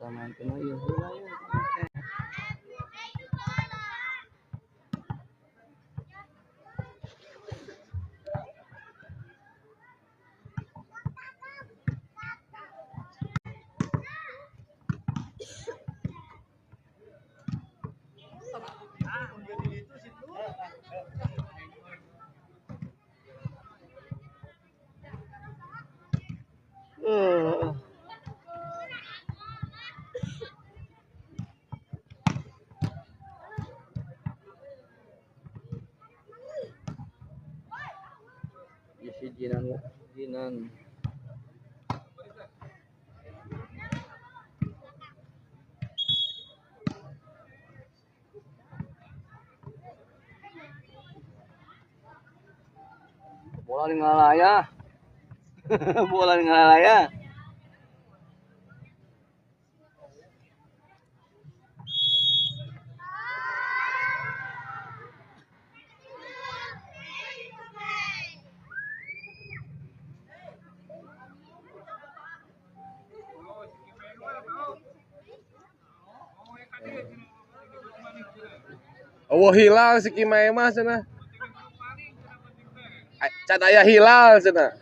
main kena ya heula ya. Si Jinan bola di ngalaya. Bola di ngalaya. Oh hilal si Kimai mah cenah. Can aya hilal cenah.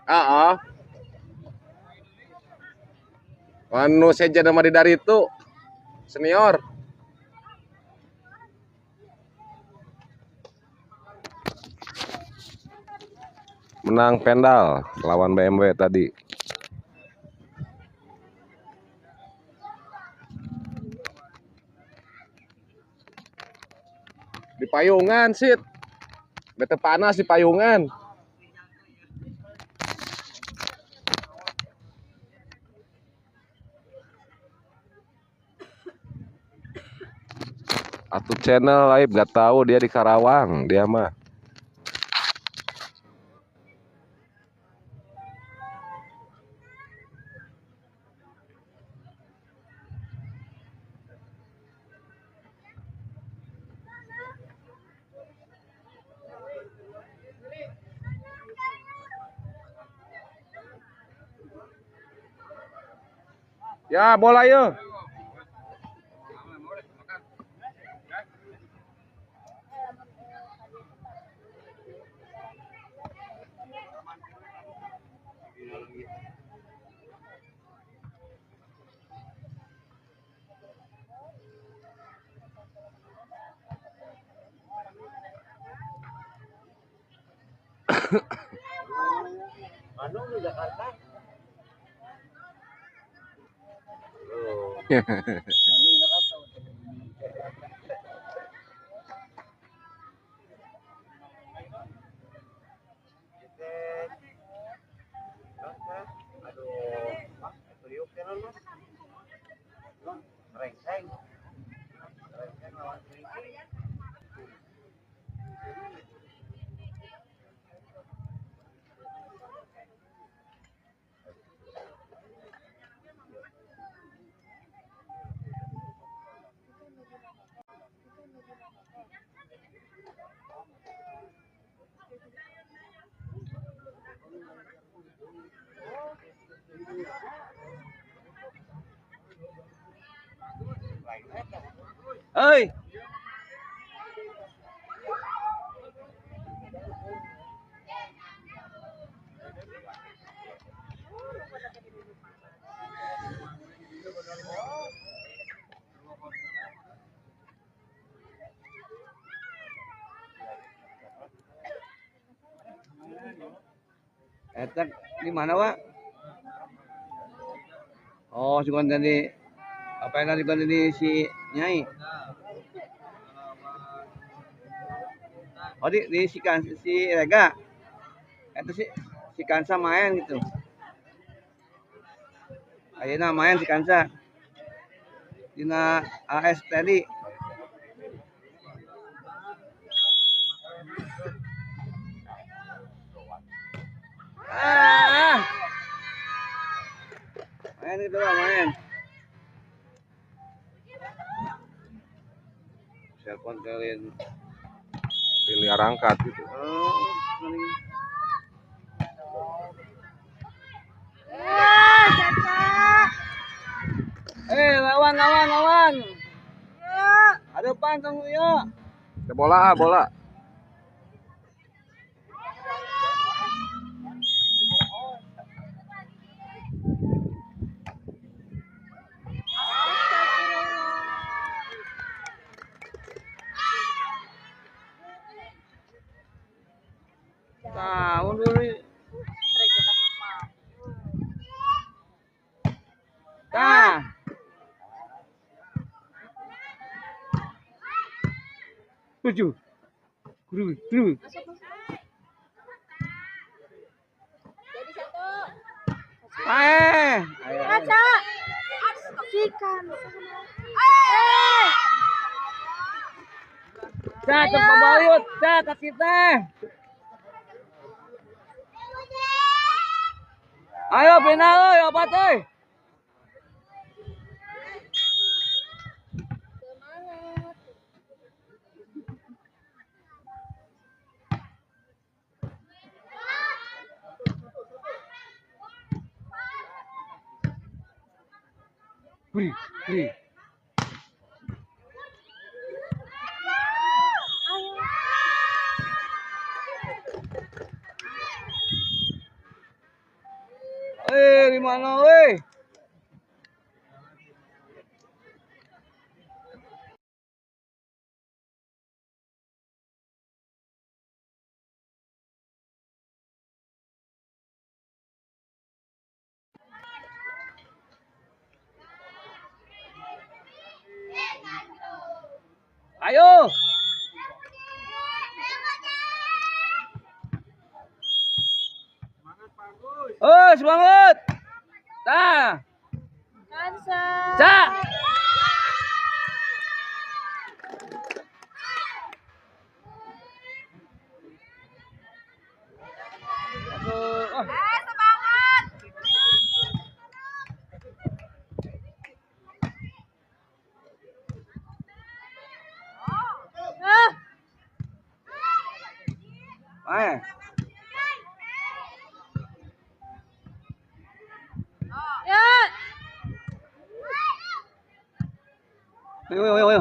Heeh. Anu sejen nama dari itu senior. Menang Pendal lawan BMW tadi. Di payungan sit. Bete panas di payungan. Atuh channel live gak tahu dia di Karawang dia mah. Ya bola yuk. Bandung di Jakarta. Bandung Jakarta. Ơi. Eta di mana, Wak? Oh, suka dari apa yang tadi dari si Nyai? Oh, di si Rega. Itu si Kansa main gitu. Ayeuna main si Kansa. Dina AS tadi. Main gitu lah, main. Telepon kalian. Liar angkat gitu. Oh, Lawan Kang Uyo. Bola, bola. Nah, undur. Nah. Tujuh. Guru. Jadi satu. Ayo. Kaca. Ikan. Cak, tempat bayut. Cak, kasih teh. Ayo, final euy, obat euy. Semangat. Beri. Di mana euy? Ayo. Oh, semangat. Tah. Kansa. Cak. Aduh, Semangat. Ayo. Ya. Ayo.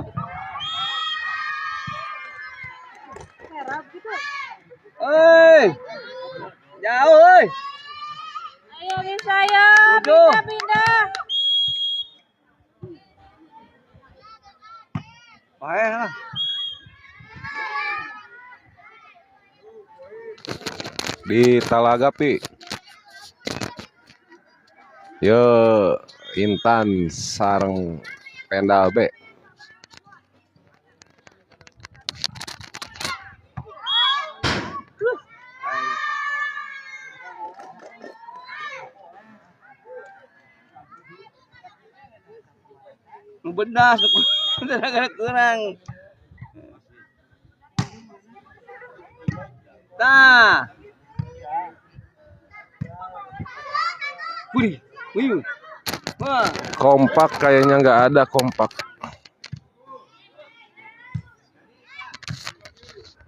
Merah gitu. Oi. Jauh euy. Ayo bisa ya. Tujuh. Pindah. Ayo. Di Talaga, Pi. Yo, Intan sareng Penda B. Nu bedas, gara-gara kurang. Tah. Wih. Wah. Kompak kayaknya nggak ada kompak.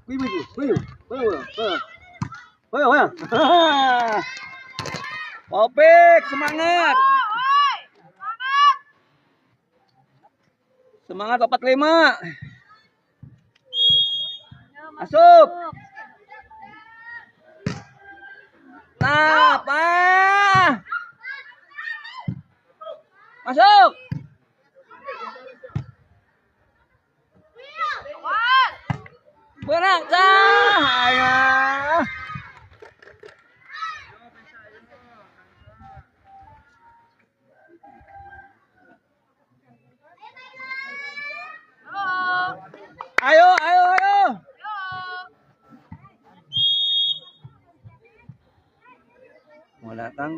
Wih. Opik, semangat. Semangat 45. Masuk. Nah, apa? Masuk. Berak cahaya. Ayo. Mau datang.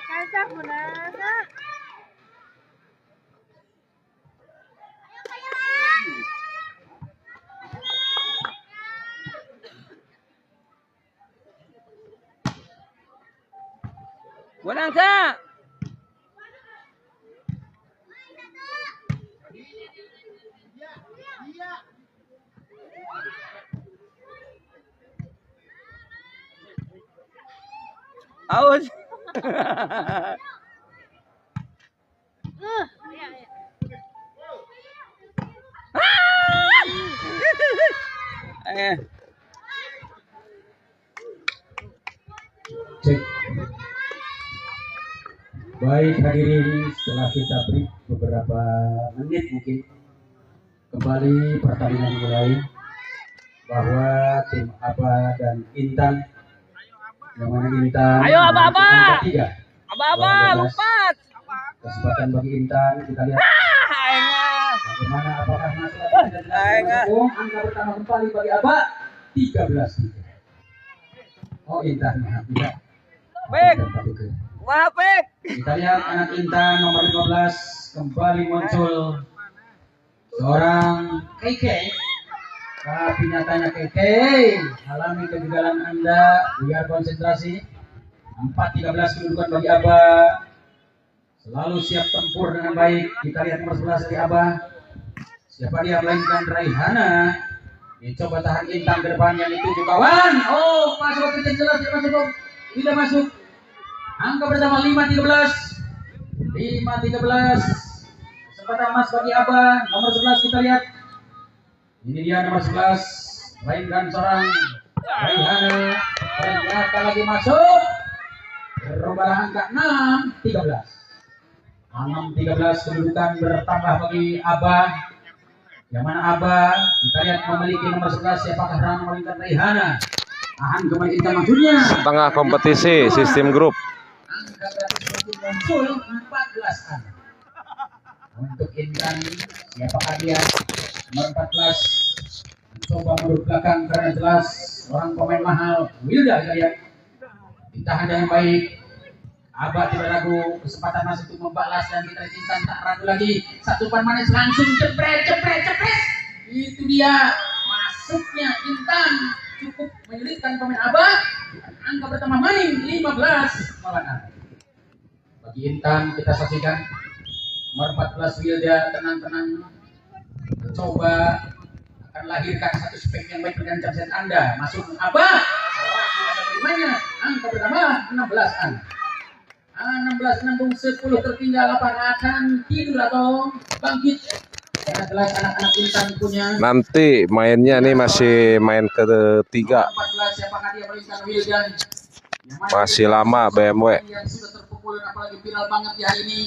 Kansa kunaon? Menang sa. Aus. Iya, iya. Eh. Cek. Baik hadirin, setelah kita break beberapa menit mungkin kembali pertandingan mulai, bahwa tim Aba dan Intan, yang mana Intan Ayo, Aba-aba. angka 3. Aba-aba, lompat. Kesempatan bagi Intan, kita lihat Aengah. bagaimana, apakah masih ada tidak masuk. Angka pertama kembali bagi Aba 13-3. Oh, Intan tidak. Baik. Intan. Wapik. Kita lihat anak Intan nomor 15 kembali muncul, seorang KK. Tapi nyatanya KK, alami kegagalan Anda, biar konsentrasi. 4-13 kedudukan bagi Aba, selalu siap tempur dengan baik. Kita lihat nomor 11 dari Aba, siapa dia melainkan Raihana. Dicoba tahan Intan ke depan, yang dituju kawan. Oh, masuk ke jelas, tidak masuk, tidak masuk. Angka pertama 5-13. 5-13. Kesempatan emas bagi Aba. Nomor 11 kita lihat. Ini dia nomor 11. Mainkan seorang Raihana. Ternyata lagi masuk. Berubah angka 6-13. 6-13 kedudukan bertambah bagi Aba. Yang mana Aba kita lihat memiliki nomor 11. Siapakah Rana melainkan Raihana. Tahan kembali Intan maksudnya. Setengah kompetisi sistem grup. Angka muncul 14-an untuk Intan. Siapakah dia? Nomor 14 mencoba mundur belakang karena jelas orang pemain mahal. Wilda kita lihat ditahan dengan baik. Aba tidak ragu, kesempatan masuk untuk membalas, dan kita lihat Intan tak ragu lagi. Satu umpan manis langsung jepret. Itu dia masuknya Intan, cukup menyulitkan pemain Aba. Angka pertama main 15 melawan. Bagi Intan kita saksikan nomor 14 Wilda tenang-tenang mencoba akan lahirkan satu spek yang baik dengan set Anda. Masuk Aba, ada bagaimana? Angka pertama 16-an. 16 nambung 10 tertinggal, apa akan tidur atau bangkit? Karena jelas anak-anak Intan punya. Nanti mainnya nih masih main ketiga. 14 siapakah dia melainkan Wildan. Masih lama BMW. Yang sudah terpukul, apalagi viral banget di hari ini.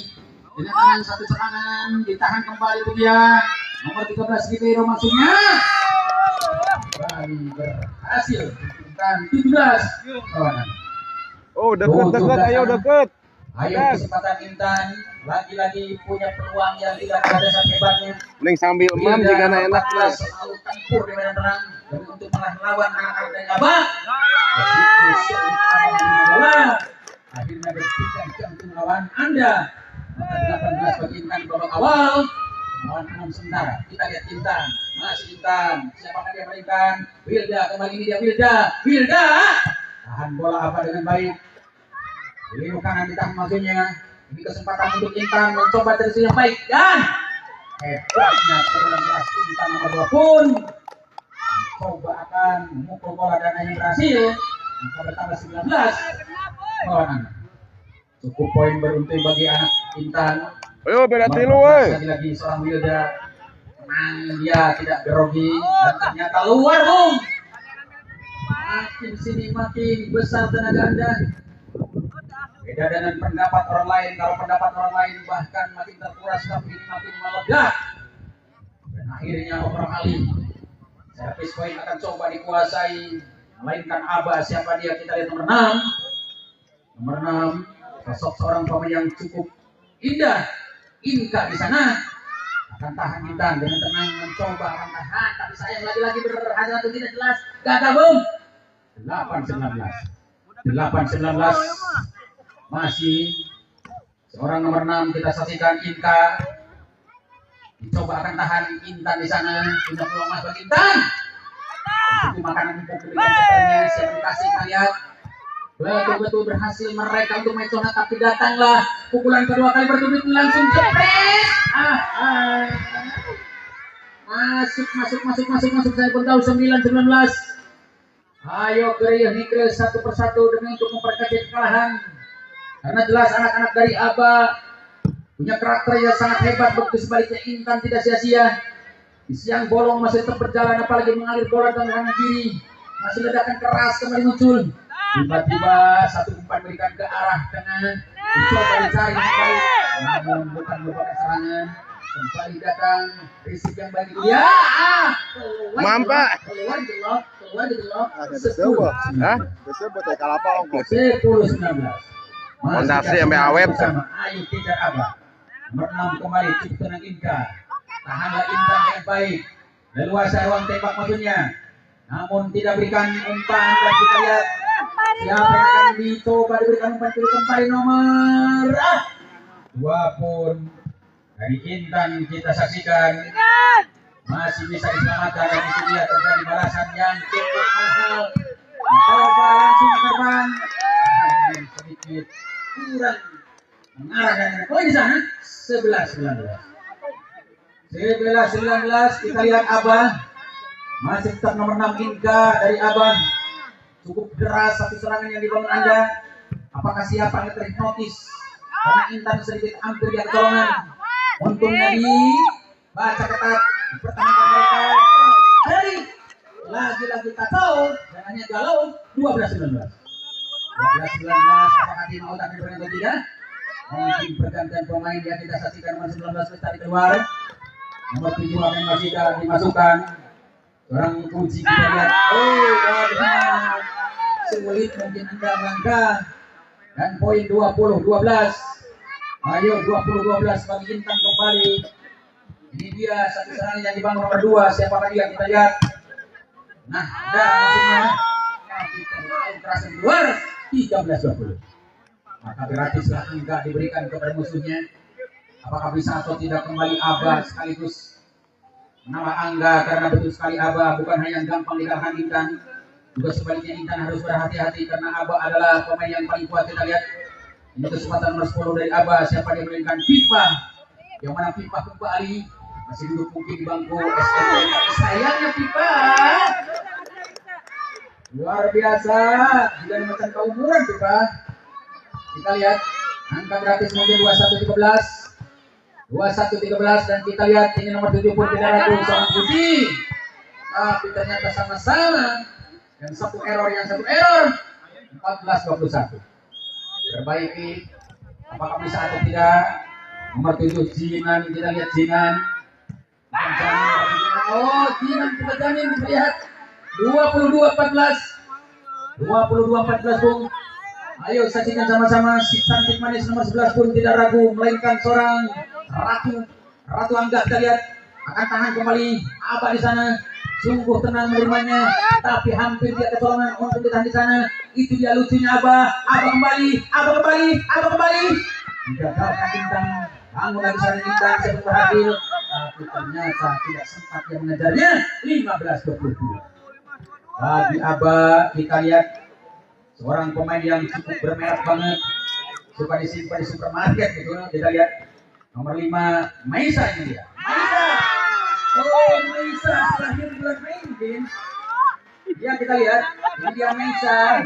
Dengan tenang satu serangan ditahan kembali itu dia. Nomor 13 Rivero maksudnya. Kembali berhasil. Intan 17 kawanan. Oh, deket, ayo deket. Ayo kesempatan Intan lagi-lagi punya peluang yang tidak ada hebatnya. Mending sambil emam jika enak lah. Selalu tempur di medan perang dan untuk melawan anak-anak dari Abah. Begitu sulit Abah menerima bola. Akhirnya berpikir untuk melawan Anda. Maka 18 bagi Intan babak awal melawan 6 sementara. Kita lihat Intan, masih Intan. Siapakah dia mainkan? Wilda, kembali ini dia Wilda. Tahan bola apa dengan baik. Liru kanan ditahan maksudnya. Ini kesempatan untuk Intan mencoba dari yang baik, dan hebatnya kurang keras Intan nomor 2 pun mencoba akan memukul bola dan hanya berhasil. Angka bertambah 19 melawan. Cukup poin beruntung bagi anak Intan. Ayo beda tilu Lagi-lagi seorang Wilda tenang, dia tidak grogi, dan ternyata luar bung. Makin sini makin besar tenaga Anda. Beda dengan pendapat orang lain. Kalau pendapat orang lain bahkan makin terkuras, tapi ini makin meledak. Dan akhirnya Omar Ali servis poin akan coba dikuasai, melainkan Aba. Siapa dia? Kita lihat nomor 6. Nomor 6 sosok seorang pemain yang cukup indah. Inka di sana akan tahan Intan dengan tenang mencoba akan tahan, tapi sayang lagi-lagi berhasil atau tidak jelas. Gagal bung. 8-19 masih seorang nomor 6 kita saksikan Inka dicoba akan tahan Intan di sana. Sudah peluang mas bagi Intan. Itu makanan empuk dengan sepertinya siap dikasih, kita lihat betul-betul berhasil mereka untuk Mecona, tapi datanglah pukulan kedua kali berturut langsung jepret. Masuk. Saya pun tahu 9-19. Ayo Kriya Nikre satu persatu demi untuk memperkecil kekalahan. Karena jelas anak-anak dari Aba punya karakter yang sangat hebat. Begitu sebaliknya Intan tidak sia-sia. Di siang bolong masih tetap berjalan, apalagi mengalir bola dengan kanan kiri. Masih ledakan keras kembali muncul. Tiba-tiba satu umpan berikan ke arah kanan. Dicoba dicari kembali, namun bukan merupakan serangan. Kembali datang risik yang baik itu. Ya, Mampa. Keluar di lock. 10-19. Fondasi sampai awet. Ayo kejar Abah. Nomor 6 kembali Ciptenang Inka. Tahanlah Intan yang baik. Leluasa ruang tembak maksudnya. Namun tidak berikan umpan, dan kita lihat siapa yang akan dicoba diberikan umpan itu kembali nomor 2 pun dari Intan kita saksikan masih bisa diselamatkan, dan itu dia terjadi balasan yang cukup mahal. Coba langsung terbang sedikit kurang mengarah dan poin di sana. 11-19. Kita lihat Abah masih tetap nomor 6 Inka dari Abah. Cukup deras satu serangan yang dibangun Anda. Apakah siapa yang terhipnotis karena Intan sedikit hampir di kecolongan. Untungnya baca ketat pertahanan mereka dari lagi-lagi kacau dan hanya galau. 12-19. Apakah tim mau tak berani atau tidak? Mungkin pergantian pemain yang kita saksikan nomor 19 tadi keluar. Nomor 7 akan masih dimasukkan. Orang kunci kita lihat. Sulit mungkin Anda melangkah. Dan poin 20-12. Ayo 20-12 bagi Intan kembali. Ini dia satu serangan yang dibangun nomor 2. Siapakah dia? Kita lihat. Nah, ada maksudnya. Kita terasa keluar 13-20. Maka gratislah angka diberikan kepada musuhnya. Apakah bisa atau tidak kembali Abah sekaligus menambah angka, karena betul sekali Abah bukan hanya gampang dikalahkan Intan. Juga sebaliknya Intan harus berhati-hati karena Abah adalah pemain yang paling kuat. Kita lihat ini kesempatan nomor 10 dari Abah. Siapa dia mainkan? Pipa. Yang mana Pipa kembali masih duduk mungkin di bangku SMP. Sayangnya Pipa luar biasa, tidak macam keumuran Pipa. Kita lihat angka gratis mungkin 21-13 dan kita lihat ini nomor 70 tidak ragu seorang putih, tapi ternyata sama-sama yang satu error 14-21. Perbaiki apakah bisa atau tidak. Nomor 7 Jinan, kita lihat Jinan. Jinan kita jamin, kita lihat 22-14 Bung. Ayo saksikan sama-sama si cantik manis nomor 11 pun tidak ragu melainkan seorang Ratu Angga. Kita lihat akan tahan kembali Abah di sana, sungguh tenang menerimanya, tapi hampir dia kecolongan untuk ditahan di sana. Itu dia lucunya Abah kembali. Digagalkan Bintang, bangun lagi sana Bintang, saya berhasil, tapi ternyata tidak sempat yang mengejarnya. 15-22 bagi Abah. Kita lihat seorang pemain yang cukup bermerek banget, suka disimpan di supermarket gitu. Kita lihat nomor 5 Maisa, ini dia Maisa lahir bulan Mei mungkin ya. Kita lihat ini dia Maisa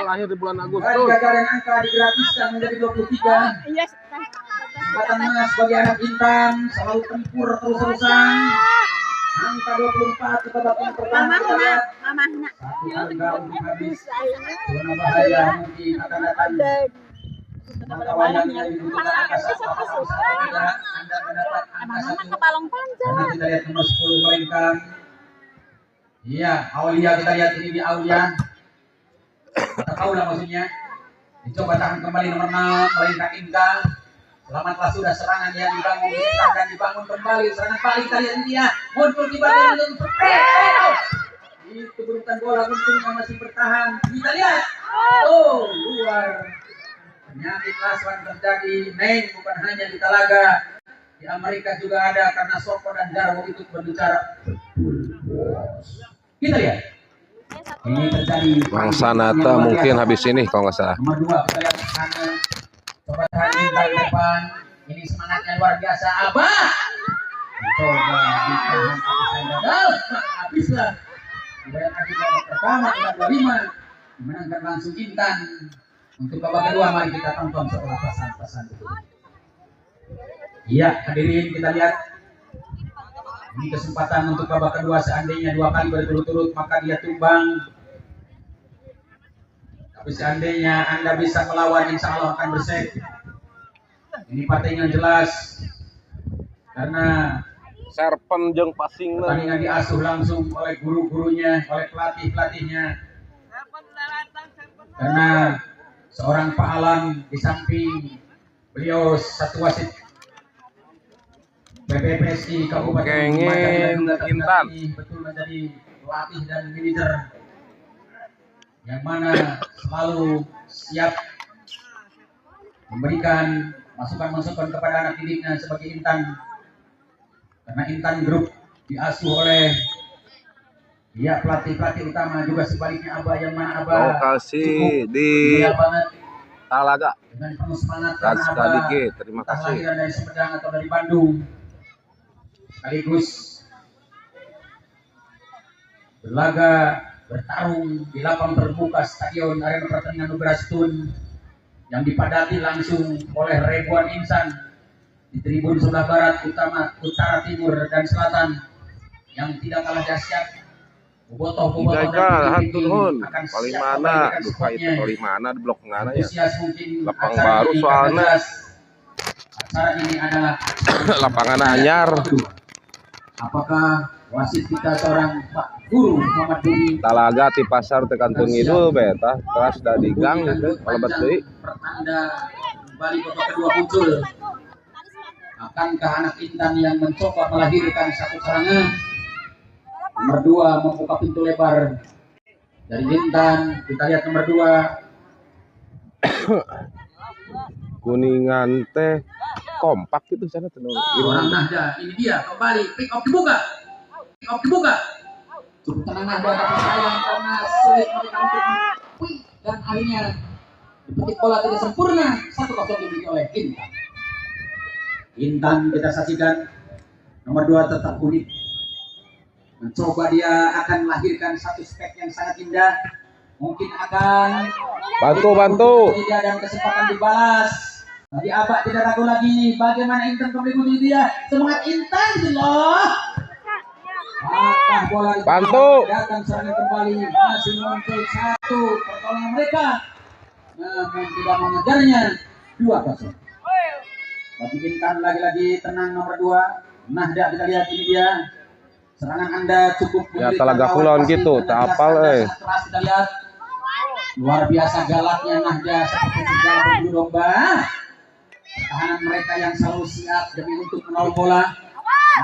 lahir di bulan Agustus. gagaran angka digratiskan menjadi 23. Kesempatan emas bagi anak Intan, selalu tempur terus-terusan. Angka 24 ke babak yang pertama. Kita lihat satu angka untuk habis. Zona bahaya mungkin akan datang. Maka wayangnya dibutuhkan angka 1. Anda mendapat angka 1. Karena kita lihat nomor 10 melengkang. Iya, Aulia. Kita lihat ini di Aulia. Kata Paula maksudnya. Dicoba tahan kembali nomor 6 melengkang Inka. Selamatlah sudah serangan yang dibangun, dan dibangun kembali. Serangan balik kita lihat ini dia. Muncul di bagian itu bukan bola, untungnya masih bertahan. Kita lihat. Luar. Penyakit laswan terjadi. Neng bukan hanya di Talaga, di Amerika juga ada, karena Soko dan Jarwo ikut berbicara. Kita lihat. Ini terjadi. Bang Sanata mungkin habis ini kalau nggak salah. Nomor 2 kita lihat ke sana. Coba tahan Intan depan. Ini semangatnya luar biasa. Abah. Coba ditahan tapi gagal. Habislah. Kemudian akibat pertama kita 25 dimenangkan langsung Intan. Untuk babak kedua mari kita tonton seolah pesan-pesan itu. Iya, hadirin kita lihat. Ini kesempatan untuk babak kedua, seandainya 2 kali berturut-turut maka dia tumbang. Tapi seandainya Anda bisa melawan, insya Allah akan bersih. Ini pertandingan jelas karena Serpen jeung passing pertandingan diasuh langsung oleh guru-gurunya, oleh pelatih-pelatihnya. Karena seorang Pak Alam di samping beliau satu wasit PPPSI Kabupaten Kenging Intan betul menjadi pelatih dan manajer yang mana selalu siap memberikan masukan-masukan kepada anak didiknya sebagai Intan, karena Intan Group diasuh oleh pelatih-pelatih utama, juga sebaliknya Abah yang mana Abah lokasi di banget Talaga. dengan penuh semangat Dan karena sekali Abah lagi, terima entah kasih. lahiran dari Sumedang atau dari Bandung, sekaligus berlaga bertarung di lapang terbuka Stadion Arena Pertandingan Nugrastun yang dipadati langsung oleh ribuan insan di tribun sebelah barat, utara, timur, dan selatan yang tidak kalah dahsyat. Bobotoh-bobotoh Jagal dan hantu nuhun. akan siap Palimana memberikan duka itu supportnya. Palimana di blok mana ya. Antusias mungkin Lapang acara baru ini soalnya. karena jelas acara ini adalah Lapangan anyar. apakah wasit kita seorang Pak Guru Muhammad Budi Talaga di pasar tekan ngidul beta kelas dari gang gitu palebat deui. pertanda kembali babak kedua muncul. Akankah anak Intan yang mencoba melahirkan satu serangan? Nomor 2 membuka pintu lebar dari Intan. Kita lihat nomor 2. Kuningan teh kompak gitu sana tuh. Orang Nahda, ini dia kembali pick up dibuka. Cukup tenang Nahda, tapi sayang karena sulit mereka untuk mengakui dan akhirnya dipetik bola tidak sempurna. 1-0 dimiliki oleh Intan. Intan kita saksikan nomor 2 tetap unik. Mencoba dia akan melahirkan satu spek yang sangat indah. Mungkin akan Bantu. tidak dan kesempatan dibalas. Tadi Abah tidak ragu lagi. Bagaimana Intan kembali menuju dia? Semangat Intan loh. Apakah bola Bantu. datang serangan kembali, masih muncul satu pertolongan mereka, namun tidak mengejarnya. 2-0 bagi Intan. Lagi-lagi tenang nomor 2. Nahda kita lihat ini dia. Serangan Anda cukup Ya memberikan Talaga lawan Kulon pasti gitu, karena tak jelas apal Anda sangat keras. Kita lihat luar biasa galaknya Nahda seperti segala berburu domba. Pertahanan mereka yang selalu siap demi untuk menolong bola.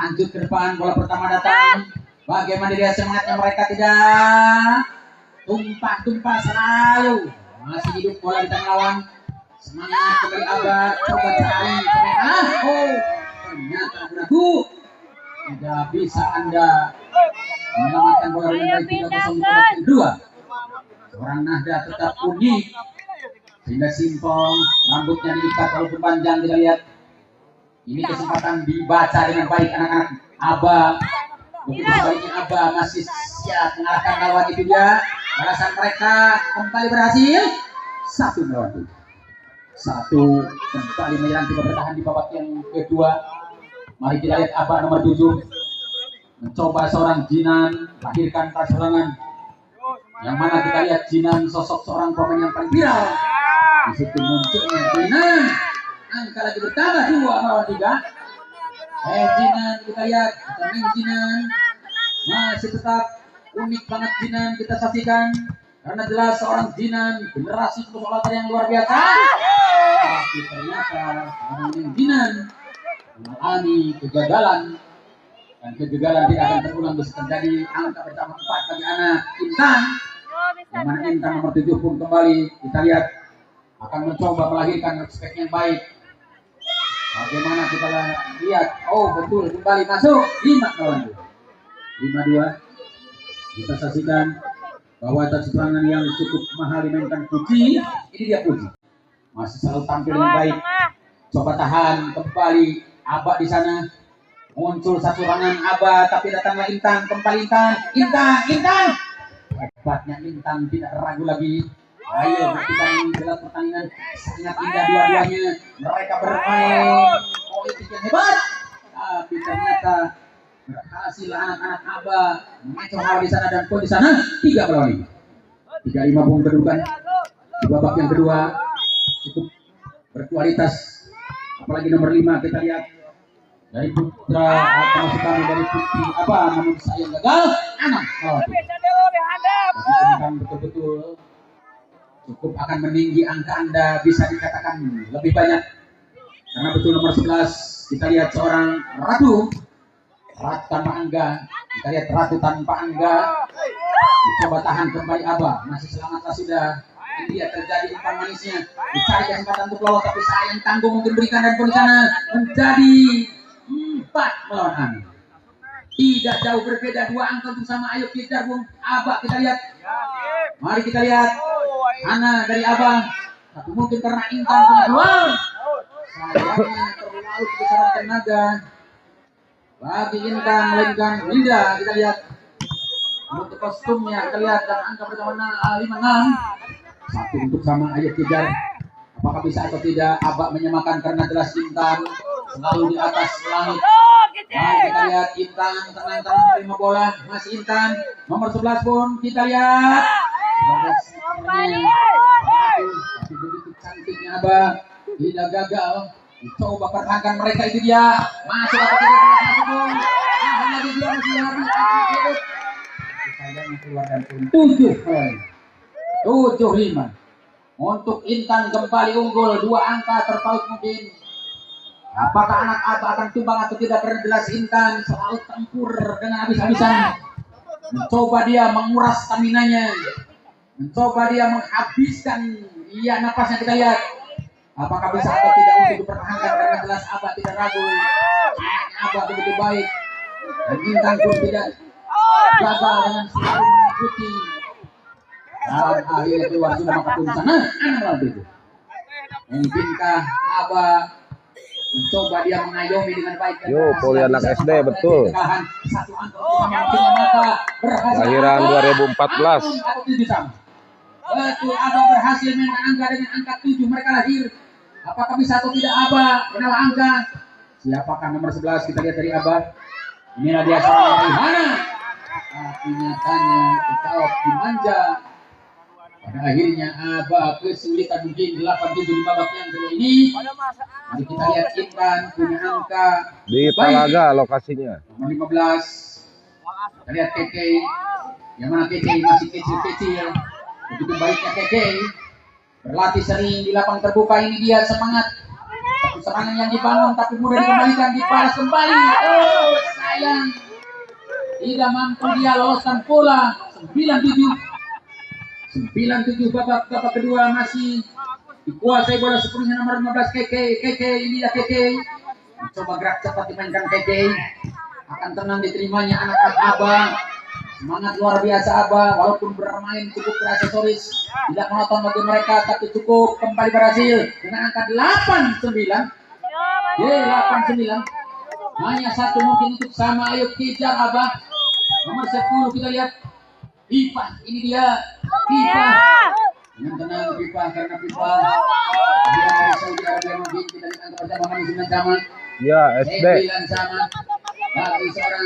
Lanjut ke depan, bola pertama datang. Bagaimana dia semangatnya, mereka tidak tumpah selalu. Masih hidup bola di tangan lawan. Semangat kembali Abah, coba cari ternyata ragu. Tidak bisa Anda menyelamatkan bola dengan baik. 3-0 babak kedua. Seorang Nahda tetap unik sehingga simpel, rambutnya diikat walaupun panjang. Kita lihat ini kesempatan dibaca dengan baik anak-anak Abah. Begitu sebaliknya Abah masih siap mengalahkan lawan. Itu dia balasan mereka kembali berhasil. 1-2. Kembali menyerang, juga bertahan di babak yang kedua. Mari kita lihat Abah nomor 7 mencoba seorang Jinan lahirkan serangan, yang mana kita lihat Jinan sosok seorang pemain yang paling viral. Di situ munculnya Jinan, angka lagi bertambah 2-3. Jinan kita lihat, Jinan masih tetap unik banget. Jinan kita saksikan karena jelas seorang Jinan generasi pesulap yang luar biasa. Tapi ternyata seorang Jinan mengalami kegagalan, dan kegagalan tidak akan terulang. Bisa terjadi. Angka pertama 4 bagi anak Intan, yang mana Intan nomor 7 pun kembali kita lihat akan mencoba melahirkan spek yang baik. Bagaimana kita lihat, betul kembali masuk 5-2. Kita saksikan bahwa atas serangan yang cukup mahal dimainkan Puji. Ini dia Puji, masih selalu tampil dengan baik. Coba tahan kembali Aba di sana. Muncul satu serangan Aba, tapi datanglah Intan. Kembali Intan. Hebatnya Intan, tidak ragu lagi. Ayo bertanding dalam pertandingan sangat indah dua-duanya. Mereka bermain politik yang hebat, tapi ternyata berhasil anak-anak Aba mengancam hal di sana dan pun di sana 3-5. 3-5 pun kedudukan di babak yang kedua cukup berkualitas. Apalagi nomor 5 kita lihat dari Putra atau masuk kami dari Putri apa namun sayang gagal. Anak betul-betul cukup akan meninggi angka Anda, bisa dikatakan lebih banyak karena betul nomor 11 kita lihat seorang Ratu tanpa Angga. Kita lihat Ratu tanpa Angga. Coba tahan kembali Aba, masih selamatlah sudah. Ini dia terjadi umpan manisnya, dicari kesempatan untuk lolos tapi sayang tanggung mungkin berikan dan pun di sana menjadi 4-6. Tidak jauh berbeda, 2 angka untuk sama. Ayo kejar Bung Aba, kita lihat. Mari kita lihat Ana dari Aba, tapi mungkin karena Intan keluar. Sayangnya terlalu kebesaran tenaga bagi Intan melainkan Wilda. Kita lihat untuk kostumnya, kita lihat dan angka pertama 56. Satu untuk sama. Ayo kejar, apakah bisa atau tidak? Aba menyamakan karena jelas Intan selalu di atas langit. Mari kita lihat Intan tenang-tenang terima bola, masih Intan nomor 11 pun kita lihat. Tapi begitu cantiknya Aba, tidak gagal. Coba pertahankan mereka, itu dia masuk atau tidak masuk pun. Hanya di dia masih harus sayangnya keluar dan pun 7-5 untuk Intan kembali unggul 2 angka terpaut mungkin. Apakah anak Aba akan tumbang atau tidak? Karena jelas Intan selalu tempur dengan habis-habisan, mencoba dia menguras staminanya, mencoba dia menghabiskan napasnya. Kita lihat apakah bisa atau tidak untuk dipertahankan karena jelas Aba tidak ragu. Aba begitu baik dan Intan pun tidak gagal dengan selalu mengikuti. Dan akhirnya keluar sudah maka pun sana anak itu. Mungkinkah Aba mencoba dia mengayomi dengan baik? Yo, Poli anak SD betul. Lahiran 2014. Betul, Aba berhasil dengan angka dengan angka 7 mereka lahir. Apakah bisa atau tidak Aba kenal angka? Siapakah nomor 11? Kita lihat dari Aba. Inilah dia seorang dari mana? Tapi nyatanya tetap dimanja. Pada akhirnya Aba kesulitan mungkin 8-7 di babak yang kedua ini. Mari kita lihat Intan punya angka Di Talaga lokasinya. nomor 15. Kita lihat Keke. Yang mana Keke masih kecil-kecil. Begitu baiknya Keke. Berlatih sering di lapang terbuka, ini dia semangat. Tapi serangan yang dibangun tapi mudah dikembalikan, dibalas kembali. Oh sayang, tidak mampu dia loloskan pola. 9-7 babak kedua masih dikuasai bola sepenuhnya nomor 15 Keke. Ini dia Keke. Coba gerak cepat dimainkan Keke. Akan tenang diterimanya anak Aba. Semangat luar biasa Aba, walaupun bermain cukup beraksesoris, tidak monoton bagi mereka, tapi cukup kembali berhasil dengan angka 8-9. 8-9. Hanya satu mungkin untuk sama. Ayo kejar Aba. Nomor 10 kita lihat Pipa. Ini dia Pipa. Yang tenang Pipa, karena Pipa dia dari Saudi Arabia mungkin. Kita lihat angka pertama masih sama. Ya, SD. 9 sama. Bagi seorang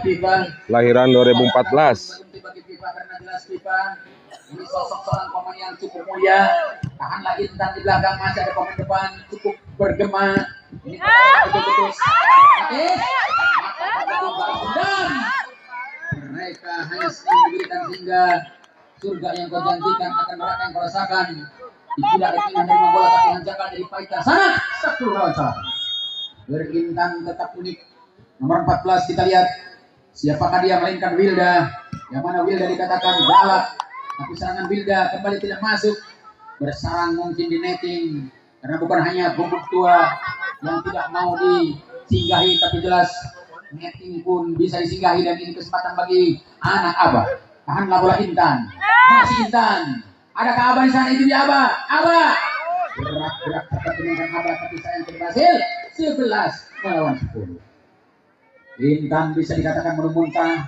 Pipa. Lahiran 2014. Bagi Pipa karena jelas Pipa ini sosok seorang pemain yang cukup mulia. Tahanlah Intan di belakang, masih ada pemain depan cukup bergema. Ini betul-betul mereka hanya sedang diberikan sehingga surga yang kau janjikan akan neraka yang kau rasakan. Tidak ada yang menerima bola tapi hanjakan dari Paita sana. 1-1. Berintan tetap unik. Nomor 14 kita lihat siapakah dia, melainkan Wilda. Yang mana Wilda dikatakan galak, tapi serangan Wilda kembali tidak masuk. Bersarang mungkin di netting, karena bukan hanya bubuk tua yang tidak mau disinggahi, tapi jelas netting pun bisa disinggahi. Dan ini kesempatan bagi anak Aba. Tahanlah bola Intan. Masih Intan. Adakah Abah di sana? Itu dia Abah. Abah. Gerak-gerak cepat dengan Abah, tapi sayang tidak berhasil. 11 melawan 10. Intan bisa dikatakan melumunta.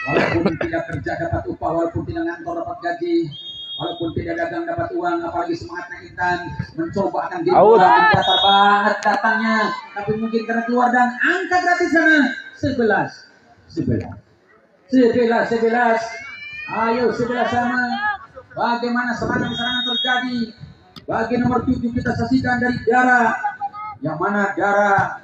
Walaupun tidak kerja dapat upah, walaupun tidak ngantor dapat gaji, walaupun tidak dagang dapat uang, apalagi semangatnya Intan mencoba akan datar banget datangnya, tapi mungkin karena keluar dan angka gratis sana. 11. Ayo 11 sama. Bagaimana serangan-serangan terjadi? Bagi nomor 7 kita saksikan dari Dara, yang mana Dara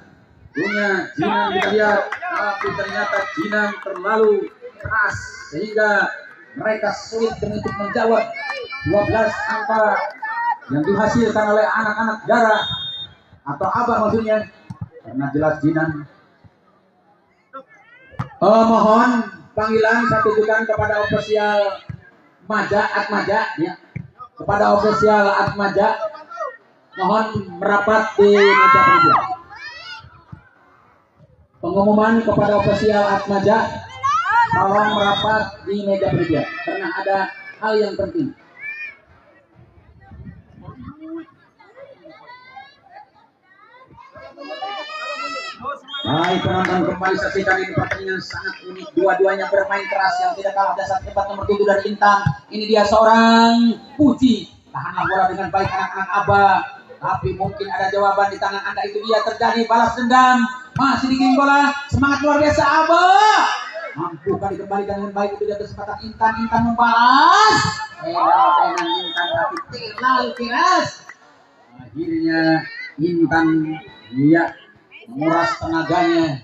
punya Jinan kita lihat, tapi ternyata Jinan terlalu keras sehingga mereka sulit untuk menjawab 12 angka yang dihasilkan oleh anak-anak Dara atau Abah maksudnya, karena jelas Jinan. Mohon panggilan saya tujukan kepada ofisial Atmaja ya. Kepada ofisial Atmaja, mohon merapat di meja kerja. Pengumuman kepada ofisial Atmaja, tolong merapat di meja kerja karena ada hal yang penting. Baik penonton, kembali saksikan ini pertandingan sangat unik. Dua-duanya bermain keras, yang tidak kalah dasar hebat nomor 7 dari Intan. Ini dia seorang Puji. Tahanlah bola dengan baik anak-anak Abah. Tapi mungkin ada jawaban di tangan Anda. Itu dia terjadi balas dendam. Masih dikirim bola. Semangat luar biasa Abah. Mampukah dikembalikan dengan baik? Itu dia kesempatan Intan membalas. Tenang Intan, tapi terlalu keras. Akhirnya Intan menguras tenaganya.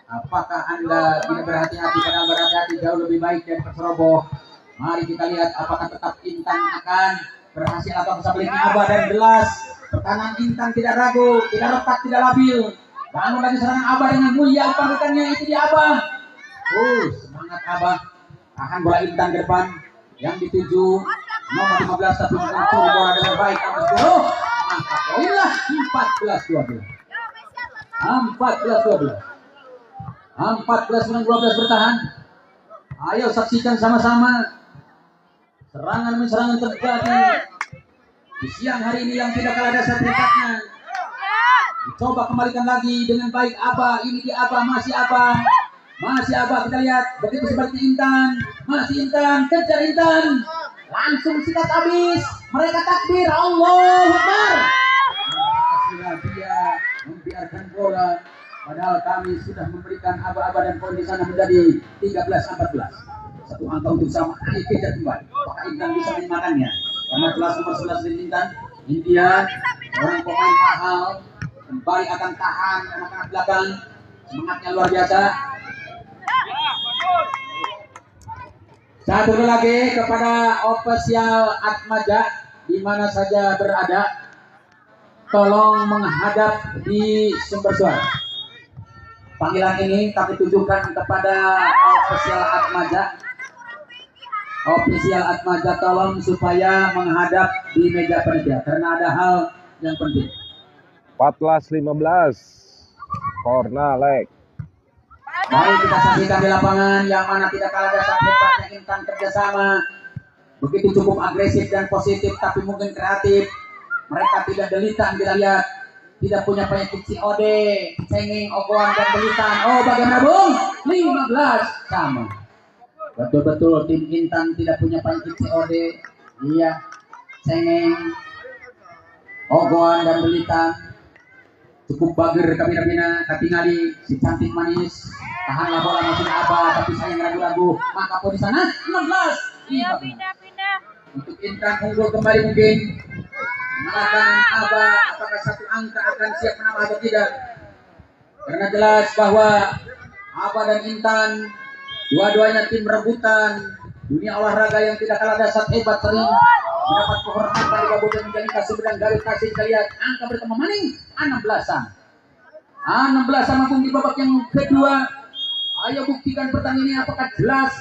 Apakah Anda tidak berhati-hati? Karena berhati-hati jauh lebih baik dari terserobot. Mari kita lihat apakah tetap Intan akan berhasil atau sebaliknya Abah, dan jelas pertahanan Intan tidak ragu, tidak retak, tidak labil. Bangun lagi serangan Abah dengan mulia panggilannya. Itu dia Abah. Semangat Abah. Tahan bola Intan ke depan yang dituju nomor 15, tapi mencuri bola dengan baik. Angkat poinlah 14-12. 14-12 bertahan. Ayo saksikan sama-sama serangan menyerang terjadi di siang hari ini yang tidak kalah dasar dekatnya. Dicoba kembalikan lagi dengan baik Abah. Ini di Abah, masih Abah. Kita lihat begitu seperti Intan. Masih Intan, kejar Intan. Langsung sikat habis. Mereka takbir, Allahu Akbar. Berhasil dia membiarkan bola, padahal kami sudah memberikan Abah-abah dan poin di sana menjadi 13-14. Satu angka untuk sama. Ayo kejar kembali. Apakah Intan bisa memakannya? Karena kelas nomor 11 dari Intan, India, orang pemain mahal, kembali akan tahan anak-anak belakang. Semangatnya luar biasa. Satu lagi kepada ofisial Atmaja di mana saja berada, tolong menghadap di sumber suara. Panggilan ini kami tujukan kepada ofisial Atmaja. Ofisial Atmaja tolong supaya menghadap di meja panitia karena ada hal yang penting. 14-15 corner leg. Baik, kita saksikan di lapangan yang mana tidak kalah dasar hebatnya Intan kerjasama. Begitu cukup agresif dan positif, tapi mungkin kreatif. Mereka tidak delitan, kita lihat. Tidak punya penyakit COD, cengeng, ogohan, dan delitan. Oh, bagaimana Bung? 15 sama. Betul-betul tim Intan tidak punya penyakit COD. Iya, cengeng, ogohan, dan delitan. Cukup bager kabina-bina, katingali, si cantik manis. Tahanlah bola masih Abah, tapi sayang ragu-ragu. Maka po di sana 16. Pindah. Untuk Intan unggul kembali mungkin. Mengalahkan Abah, apakah satu angka akan siap menambah atau tidak? Karena jelas bahwa Abah dan Intan dua-duanya tim rebutan dunia olahraga yang tidak kalah dasar hebat, sering mendapat kehormatan di Kabupaten Majalengka. Sumedang Garut Tasik, kita lihat angka bertambah maning 16-an. 16 sama pun di babak yang kedua. Ayo buktikan pertandingan ini apakah jelas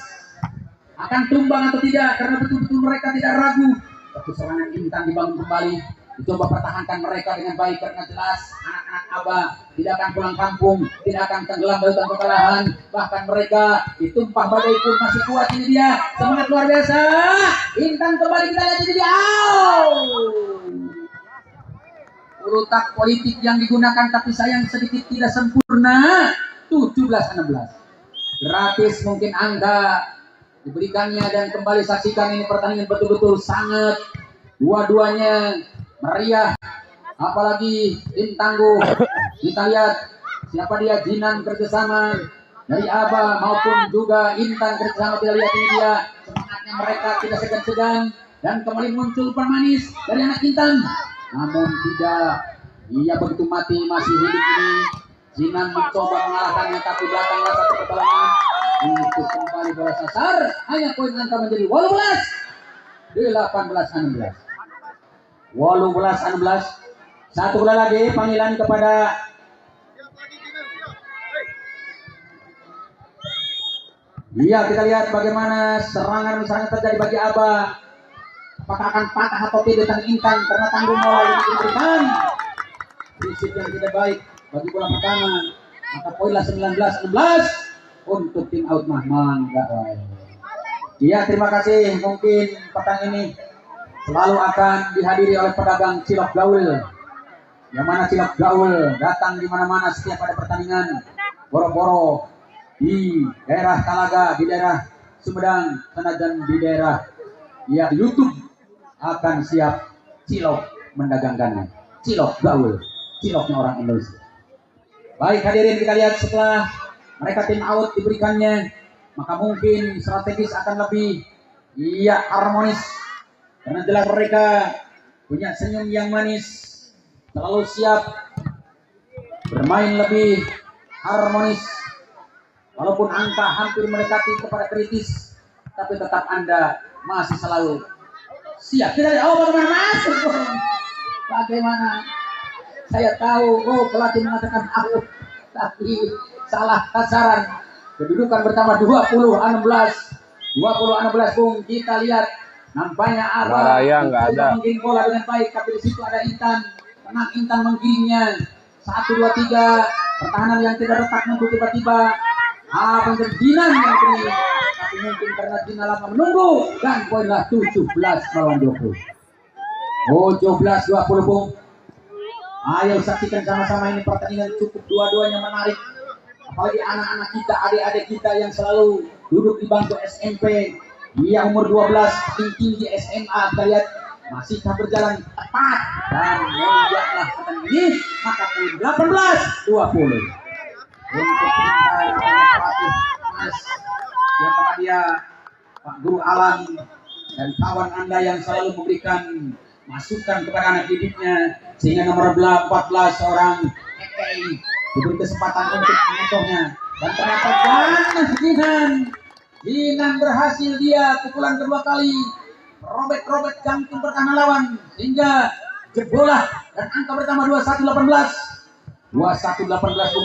akan tumbang atau tidak, karena betul-betul mereka tidak ragu. Tapi serangan Intan dibangun kembali, dicoba pertahankan mereka dengan baik karena jelas anak-anak Aba tidak akan pulang kampung, tidak akan tenggelam dalam kekalahan. Bahkan mereka ditumpah badai pun masih kuat. Ini dia semangat luar biasa. Intan kembali kita lihat ini dia. Urutan politik yang digunakan tapi sayang sedikit tidak sempurna. 17-16. Gratis mungkin Anda diberikannya dan kembali saksikan ini pertandingan betul-betul sangat dua-duanya meriah. Apalagi tim tangguh, kita lihat siapa dia, Jinan kerjasama dari Aba maupun juga Intan kerjasama. Kita lihat ini dia semangatnya mereka tidak segan-segan dan kembali muncul pemanis dari anak Intan, namun tidak, ia begitu mati masih hidup ini. Jinan mencoba mengalahkannya tapi belakanglah satu pertolongan untuk kembali bola sasar. Hanya poin angka menjadi 18-16. 18-16. Satu bola lagi panggilan kepada kita lihat bagaimana serangan terjadi bagi Aba. Apakah akan patah atau tidak tentang Intan karena tanggung mulai diberikan fisik yang tidak baik bagi bola pertama. Maka poinlah 19-16 untuk tim out Mahman. Iya, terima kasih. Mungkin petang ini selalu akan dihadiri oleh pedagang cilok gaul. Yang mana cilok gaul datang di mana-mana setiap ada pertandingan. Boro-boro di daerah Talaga, di daerah Sumedang, dan di daerah YouTube akan siap cilok mendagangkannya. Cilok gaul, ciloknya orang Indonesia. Baik hadirin, kita lihat setelah mereka tim out diberikannya, maka mungkin strategis akan lebih harmonis. Karena jelas mereka punya senyum yang manis, selalu siap bermain lebih harmonis. Walaupun angka hampir mendekati kepada kritis, tapi tetap Anda masih selalu siap. Kita lihat, bagaimana masuk? Bagaimana? Saya tahu, pelatih mengatakan out, tapi salah sasaran. Kedudukan bertambah 20-16. 20-16 Bung. Kita lihat nampaknya Aba menggiring bola dengan baik, tapi di situ ada Intan. Tenang, Intan menggiringnya 1, 2, 3. Pertahanan yang tidak retak muncul tiba-tiba. Benar Jinan yang beri, tapi mungkin karena Jinan lama menunggu dan poinlah 17-20. 17-20 Bung. Ayo saksikan sama-sama ini pertandingan cukup dua-duanya menarik. Apalagi anak-anak kita, adik-adik kita yang selalu duduk di bangku SMP. Dia umur 12, tinggi SMA, kita lihat masih berjalan tepat dan melihatlah sedang ini, maka 18-20 untuk pelatih Mas, siapakah dia, Pak Guru Alam dan kawan Anda yang selalu memberikan masukan kepada anak didiknya, sehingga nomor 14 seorang EKI diberi kesempatan untuk mencontohnya. Dan ternyata Jinan berhasil, dia pukulan kedua kali robek jantung pertahanan lawan sehingga jebolah dan angka pertama 21-18 Bung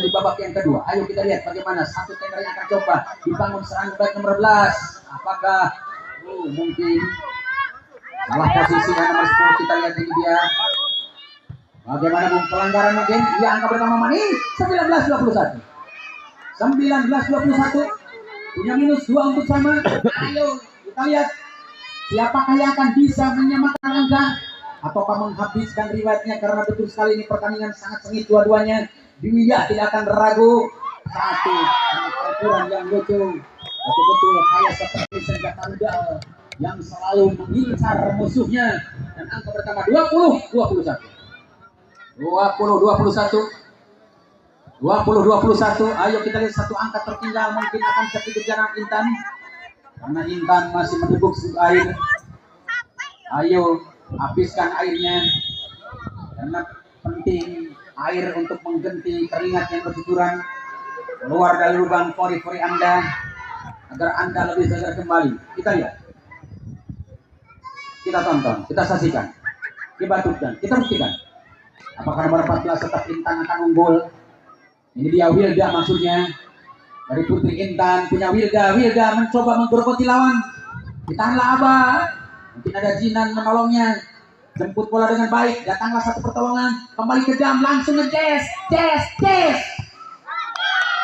di babak yang kedua. Ayo kita lihat bagaimana satu tender yang akan coba dibangun serangan baik nomor 11. Apakah mungkin salah posisi yang nomor 10? Kita lihat ini dia. Bagaimana Bung, pelanggaran mungkin? Dia angka pertama manis 19-21. 19-21 punya minus 2 untuk sama. Ayo kita lihat siapakah yang akan bisa menyamakan angka ataukah menghabiskan riwayatnya, karena betul sekali ini pertandingan sangat sengit dua-duanya. Dia tidak akan ragu. Satu ukuran yang lucu, betul-betul kayak seperti senjata rudal yang selalu mengincar musuhnya. Dan angka pertama 20-21. 20-21. Ayo kita lihat satu angka tertinggal mungkin akan sedikit jarang Intan, karena Intan masih meneguk air. Ayo habiskan airnya, karena penting air untuk mengganti keringat yang bercucuran keluar dari lubang pori-pori Anda agar Anda lebih segar kembali. Kita lihat, kita tonton, kita saksikan, dibatutkan, kita buktikan apakah nomor 14 tetap Intan akan unggul. Ini dia Wilda, maksudnya dari Putri Intan punya Wilda mencoba menggerogoti lawan. Ditahanlah Aba, mungkin ada Jinan menolongnya. Jemput bola dengan baik. Datanglah satu pertolongan. Kembali ke jam. Langsung nge-jes. Jes.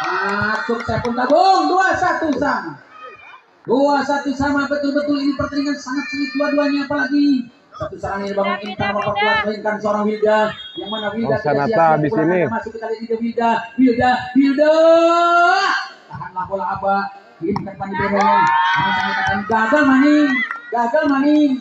Masuk Saiful Tabung. 2-1 sama. 2-1 sama. Betul-betul ini pertandingan sangat sengit dua-duanya. Apalagi satu serangan yang dibangun Intan nomor 14 melainkan seorang Wilda. Yang mana Wilda tidak siap. di sini. Masuk kita lihat ide Wilda. Tahanlah bola Aba. Kirimkan Pani Bebel. Gagal maning. Gagal maning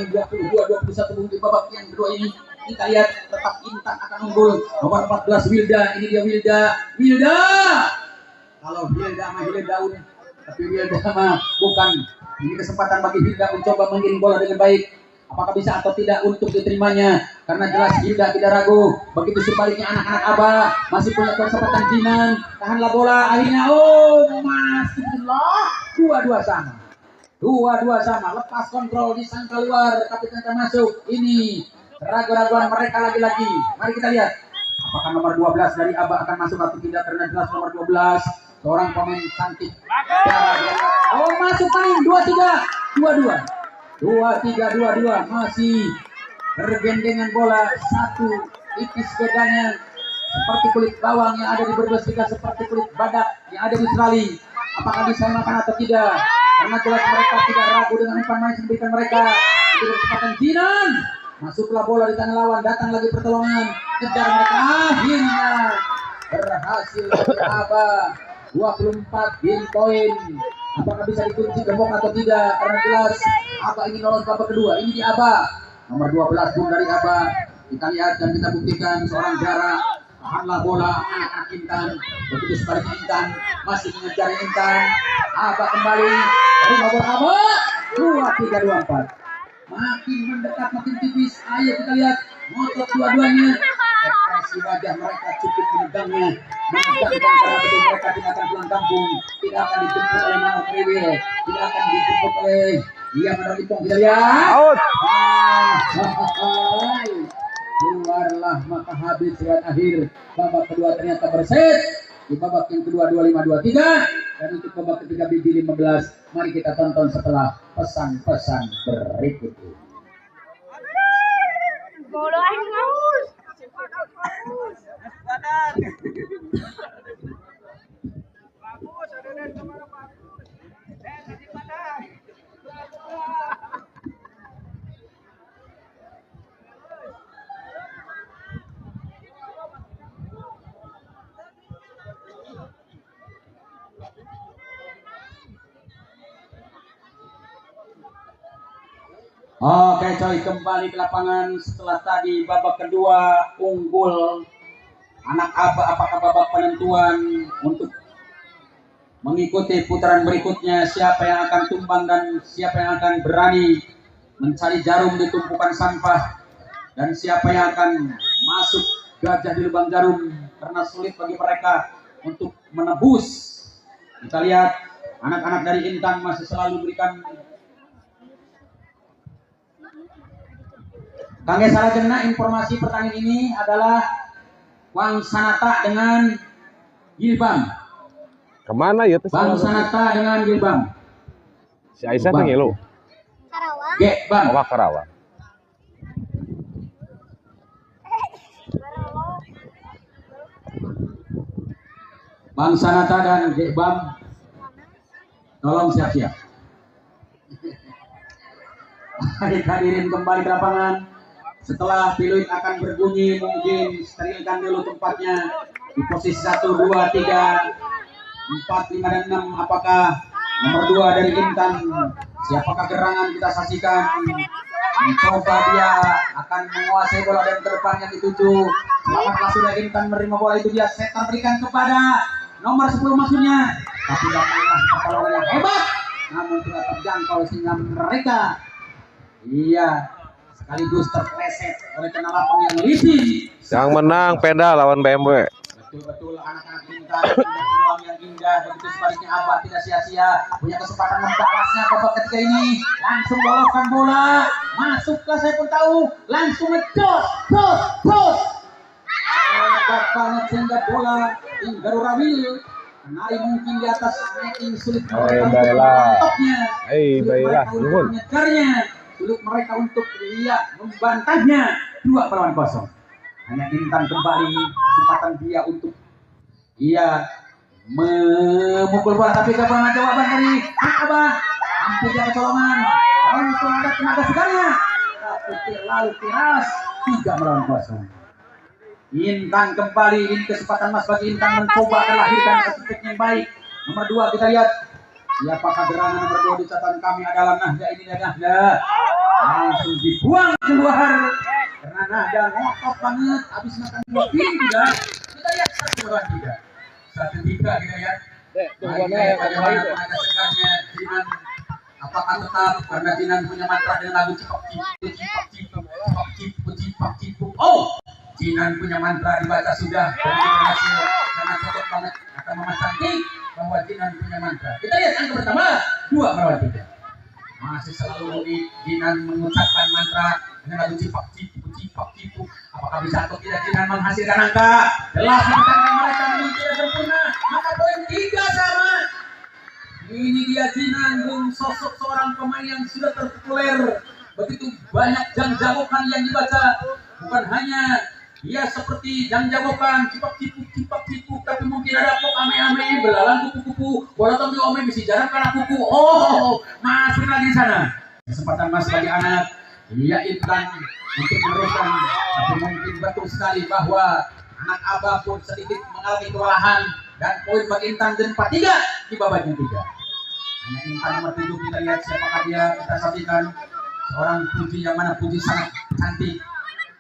22-21 untuk babak yang kedua ini. Kita lihat tetap Intan akan unggul. Nomor 14 Wilda. Ini dia Wilda. Kalau Wilda mah Daun, tapi Wilda mah bukan. Ini kesempatan bagi Wilda mencoba mengirim bola dengan baik. Apakah bisa atau tidak untuk diterimanya? Karena jelas Wilda tidak ragu. Begitu sebaliknya anak-anak Aba masih punya kesempatan Jinan. Tahanlah bola akhirnya. Masih 2-2 sama. Lepas kontrol disangka luar tapi ternyata masuk. Ini keraguan-raguan mereka lagi-lagi. Mari kita lihat. Apakah nomor 12 dari Aba akan masuk atau tidak? Karena jelas nomor 12 seorang pemain cantik. Masuk paling 2-3 masih bergendengan bola. Satu tipis bedanya seperti kulit bawang yang ada di Bundesliga, seperti kulit badak yang ada di Australia. Apakah disamakan atau tidak? Karena jelas mereka tidak ragu dengan umpan main yang diberikan mereka. Itu kesempatan Jinan. Masuklah bola di tangan lawan. Datang lagi pertolongan. Kejar mereka. Akhirnya berhasil bagi Aba. 24 poin. Apakah bisa dikunci gembok atau tidak? Karena jelas Aba ingin lolos babak kedua. Ini di Aba. Nomor 12 pun dari Aba. Kita lihat dan kita buktikan seorang Jara. Tahanlah bola anak-anak Intan. Begitu sebaliknya Intan masih mengejar Intan. Aba kembali. Terima bola Aba. 2-3-2-4. Makin mendekat, makin tipis. Ayo kita lihat. Ngotot dua-duanya. Ekspresi wajah mereka cukup menegangnya. Menegangkan karena betul mereka tidak akan pulang kampung. Tidak akan dijemput oleh Mano Kriwil. Tidak akan dijemput oleh dia Manor Ipong. Kita lihat. Out. Keluarlah maka habis lihat akhir. Babak kedua ternyata berset. Di babak yang kedua 25-23. Dan untuk babak ketiga biji 15. Mari kita tonton setelah pesan-pesan berikut ini. Bola haus. Oke coy, kembali ke lapangan setelah tadi babak kedua unggul anak Aba. Apakah babak penentuan untuk mengikuti putaran berikutnya, siapa yang akan tumbang dan siapa yang akan berani mencari jarum di tumpukan sampah, dan siapa yang akan masuk gajah di lubang jarum karena sulit bagi mereka untuk menebus. Kita lihat anak-anak dari Intan masih selalu berikan. Kangge salajengna informasi pertandingan ini adalah Wang Sanata dengan Gilbam. Kemana ya? Bang Sanata dengan Gilbam. Si Aisyah tuh ngilu. Karawang. Bang. Awak Karawang. Bang Sanata dan Bam. Tolong siap-siap. Hadirin kembali ke lapangan. Setelah peluit akan berbunyi, mungkin sterilkan dulu tempatnya di posisi 1, 2, 3, 4, 5, dan 6. Apakah nomor 2 dari Intan? Siapakah gerangan kita saksikan? Mencoba dia akan menguasai bola dan ke depan yang dituju. Selamatlah sudah Intan menerima bola itu, dia setar berikan kepada nomor 10 maksudnya. Tapi datanglah pertolongan yang hebat, namun tidak terjangkau sehingga mereka sekaligus terpleset oleh kena lapang yang licin. Yang menang Peda lawan BMW. Betul-betul anak-anak Intan punya peluang yang indah. Begitu sebaliknya Aba tidak sia-sia punya kesempatan membalasnya babak ketiga ini. Langsung boloskan bola, masuklah saya pun tahu, langsung ngejos. Hebat banget sehingga bola Inggaru Rawil menari mungkin di atas ranking sulit baiklah. Baiklah, nuhun. mengejarnya, sulit mereka untuk membantahnya. 2-0. Hanya Intan kembali kesempatan dia untuk memukul bola, tapi kepada jawaban dari Abah hampir dia kecolongan untuk ada tenaga segarnya, tapi terlalu keras. 3-0. Intan kembali, ini kesempatan emas bagi Intan mencoba melahirkan satu yang baik. Nomor 2 kita lihat siapakah gerangan nomor 2 di catatan kami adalah Nahda. Ini Nahda langsung dibuang keluar karena Nahda ngotot banget habis makan roti. Kita lihat 1-3 kita lihat. Bagaimana tenaga segarnya Jinan, apakah tetap karena Jinan punya mantra dengan lagu cipak cipu. Oh, Jinan punya mantra dibaca sudah berhasil karena cocok banget akan memasang bahwa Jinan punya mantra. Kita lihat angka pertama 2-3. Masih selalu Jinan mengucapkan mantra dengan lagu cipak cipu. Apakah bisa atau tidak Jinan menghasilkan angka? Jelas bukan mereka menuju sempurna, maka poin 3 sama. Ini dia Jinan, sosok seorang pemain yang sudah terpopuler. Begitu banyak jang jagokan yang dibaca, bukan hanya dia seperti jang jagokan cipak cipu, tapi mungkin ada pok ame belalang kupu-kupu, bola tong ome bisa jarang karena kuku. Masuk lagi di sana. Kesempatan mas bagi anak Intan untuk meneruskan, tapi mungkin betul sekali bahwa anak Abah pun sedikit mengalami kewalahan dan poin bagi Intan dan 4-3 di babak yang 3. Hanya Intan nomor 7 kita lihat siapakah dia, kita saksikan seorang Puji yang mana Puji sangat cantik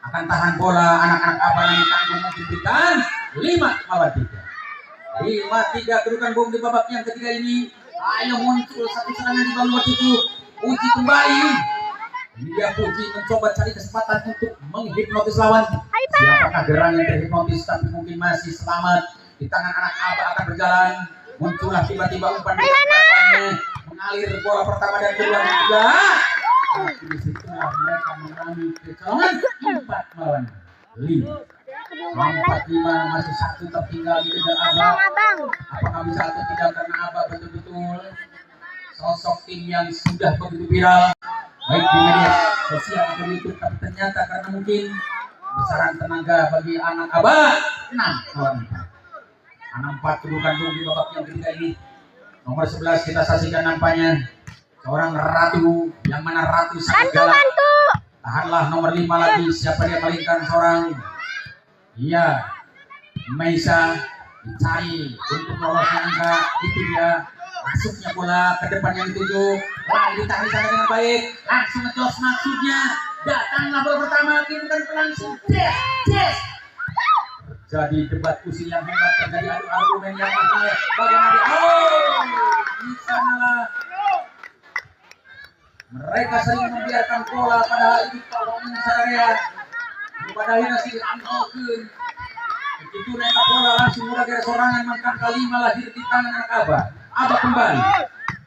akan tahan bola. Anak-anak Abah yang tanggung memberikan 5-3 kedudukan bom di babak yang ketiga ini. Ayo muncul satu serangan di bawah nomor 7. Puji kembali. Ini dia Puji mencoba cari kesempatan untuk menghipnotis lawan. Siapakah gerang yang terhipnotis tapi mungkin masih selamat di tangan anak Abah akan berjalan. Muncullah tiba-tiba umpan mengalir bola pertama dan kedua dan ketiga. Tapi disitulah mereka mengalami kecolongan 4-5. 4-5 masih 1 tertinggal di kejar Abah. Apakah bisa atau tidak karena Abah betul-betul sosok tim yang sudah begitu viral baik di media sosial atau YouTube, tapi ternyata karena mungkin besaran tenaga bagi anak Abah 6-4 kedudukan di babak yang ketiga ini. Nomor 11 kita saksikan nampaknya seorang ratu yang mana ratu sangat galak. Tahanlah nomor 5 lagi, siapa dia palingkan seorang Maisa dicari untuk lolosnya angka. Itu dia masuknya bola ke depan yang dituju, ditahan sana dengan baik, langsung ngejos maksudnya. Datanglah bola pertama, kirimkan langsung yes. Jadi debat kusir yang hebat, terjadi adu argumen yang mahal. Bagaimana di sanalah mereka sering membiarkan bola padahal itu tolongin saya kepada nasi angkaukeun. Begitu naik bola langsung mulai dari sorangan makan kelima lahir di tangan anak Abah. Abah kembali.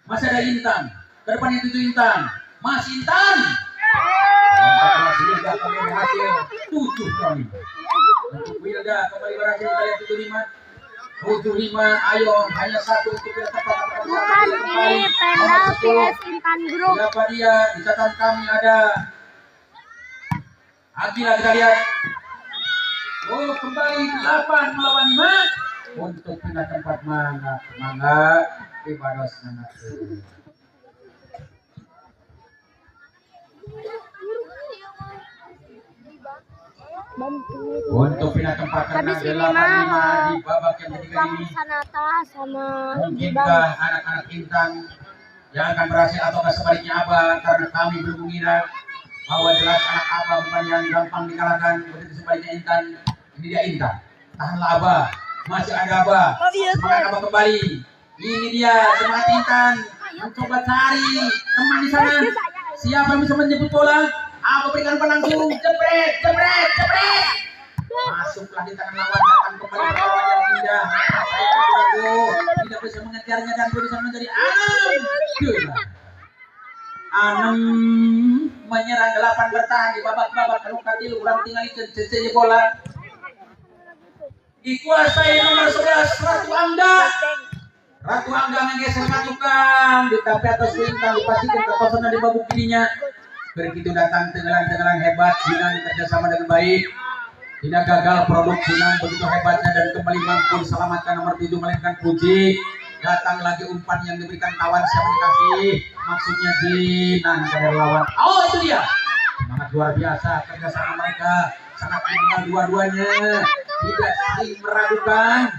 Masih ada Intan. Ke depan yang 7 Intan. Masih Intan. Wilda kembali berhasil 7 kali. Untuk Wilda kembali berhasil kali 75. Ayo hanya 1 untuk kita tepat kembali. Siapa dia? Di catatan kami ada Agila, kita lihat. Kembali 8 melawan 5 untuk pindah tempat mangga di bados anak. Untuk pindah tempat karena 8-5 di babak yang ketiga ini. Mungkinkah anak-anak Intan yang akan berhasil ataukah sebaliknya Abah, karena kami belum mengira bahwa jelas anak Abah bukan yang gampang dikalahkan. Begitu sebaliknya Intan. Ini dia Intan. Tahanlah Abah. Masih ada Abah. Semangat Abah kembali. Ini dia semangat Intan. Mencoba cari teman di sana. Siapa yang bisa menjemput bola? Abah berikan umpan langsung. Jepret. Masuklah di tangan lawan. Datang kembali ke lawan yang indah. Tidak bisa mengejarnya dan bisa menjadi Anem menyerang 8 bertahan di babak-babak katilu kurang tinggal itu cece bola dikuasai nomor 11 Ratu Angga. Ratu Angga menggeser matukan di tapi atas Intan dipastikan kekosongan di babuk kirinya. Begitu datang tenggelam hebat, Jinan kerjasama dengan baik. Tidak gagal produk Jinan begitu hebatnya dan kembali mampu diselamatkan nomor 7 melainkan Puji. Datang lagi umpan yang diberikan kawan siapa dikasih, maksudnya Jinan dari lawan. Oh itu dia, semangat luar biasa kerjasama mereka, sangat indah dua-duanya, tidak saling meragukan.